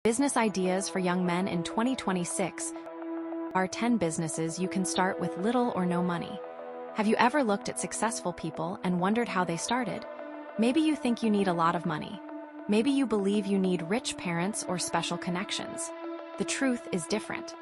Business ideas for young men in 2026 are 10 businesses you can start with little or no money. Have you ever looked at successful people and wondered how they started? Maybe you think you need a lot of money. Maybe you believe you need rich parents or special connections. The truth is different.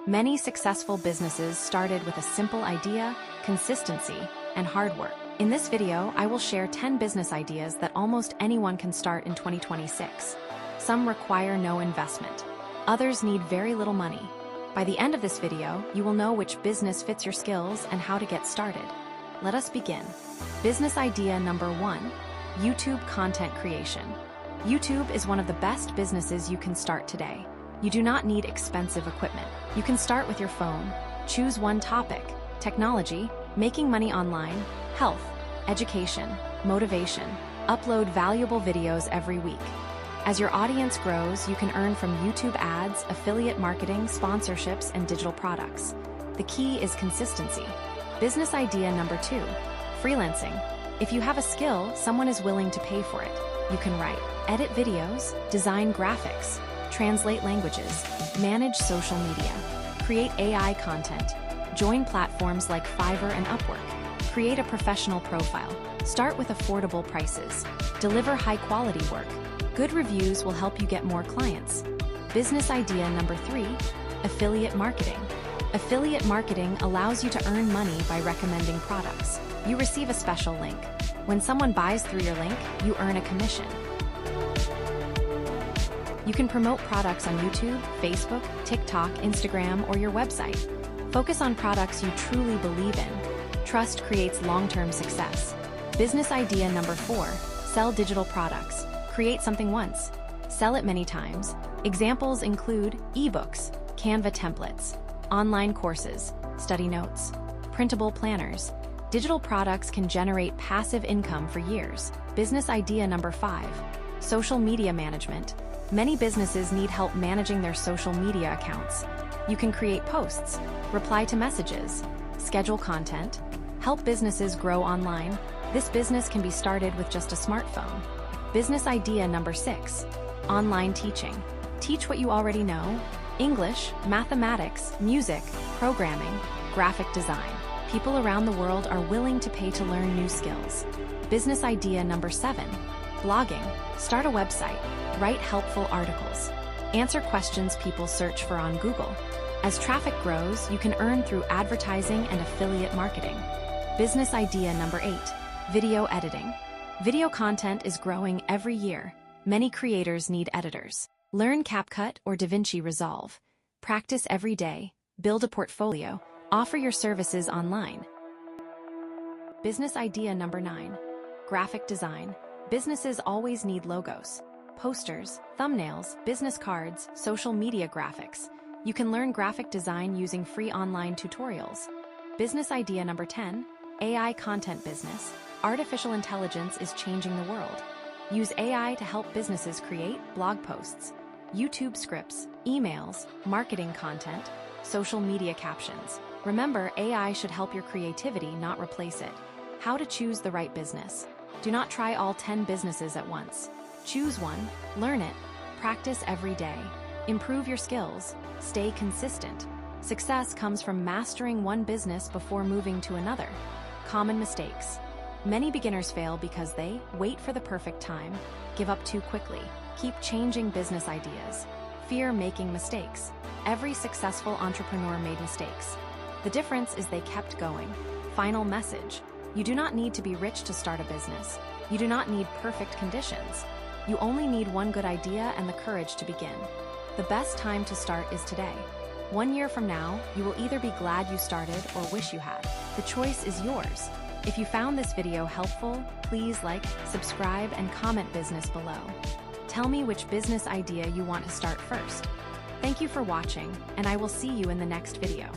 Many successful businesses started with a simple idea, consistency, and hard work. In this video, I will share 10 business ideas that almost anyone can start in 2026. Some require no investment. Others need very little money. By the end of this video, you will know which business fits your skills and how to get started. Let us begin. Business idea number 1, YouTube content creation. YouTube is one of the best businesses you can start today. You do not need expensive equipment. You can start with your phone. Choose one topic: technology, making money online, health, education, motivation. Upload valuable videos every week. As your audience grows, you can earn from YouTube ads, affiliate marketing, sponsorships, and digital products. The key is consistency. Business idea number 2, freelancing. If you have a skill, someone is willing to pay for it. You can write, edit videos, design graphics, translate languages, manage social media, create AI content, join platforms like Fiverr and Upwork, create a professional profile, start with affordable prices, deliver high-quality work. Good reviews will help you get more clients. Business idea number 3, affiliate marketing. Affiliate marketing allows you to earn money by recommending products. You receive a special link. When someone buys through your link, you earn a commission. You can promote products on YouTube, Facebook, TikTok, Instagram, or your website. Focus on products you truly believe in. Trust creates long-term success. Business idea number 4, sell digital products. Create something once, sell it many times. Examples include ebooks, Canva templates, online courses, study notes, printable planners. Digital products can generate passive income for years. Business idea number 5, social media management. Many businesses need help managing their social media accounts. You can create posts, reply to messages, schedule content, help businesses grow online. This business can be started with just a smartphone. Business idea number 6, online teaching. Teach what you already know: English, mathematics, music, programming, graphic design. People around the world are willing to pay to learn new skills. Business idea number 7, blogging. Start a website, write helpful articles, answer questions people search for on Google. As traffic grows, you can earn through advertising and affiliate marketing. Business idea number 8, video editing. Video content is growing every year. Many creators need editors. Learn CapCut or DaVinci Resolve. Practice every day. Build a portfolio. Offer your services online. Business idea number 9, graphic design. Businesses always need logos, posters, thumbnails, business cards, social media graphics. You can learn graphic design using free online tutorials. Business idea number 10, AI content business. Artificial intelligence is changing the world. Use AI to help businesses create blog posts, YouTube scripts, emails, marketing content, social media captions. Remember, AI should help your creativity, not replace it. How to choose the right business. Do not try all 10 businesses at once. Choose one, learn it, practice every day. Improve your skills, stay consistent. Success comes from mastering one business before moving to another. Common mistakes. Many beginners fail because they wait for the perfect time, give up too quickly, keep changing business ideas, fear making mistakes. Every successful entrepreneur made mistakes. The difference is they kept going. Final message: you do not need to be rich to start a business. You do not need perfect conditions. You only need one good idea and the courage to begin. The best time to start is today. 1 year from now, you will either be glad you started or wish you had. The choice is yours. If you found this video helpful, please like, subscribe, and comment business below. Tell me which business idea you want to start first. Thank you for watching, and I will see you in the next video.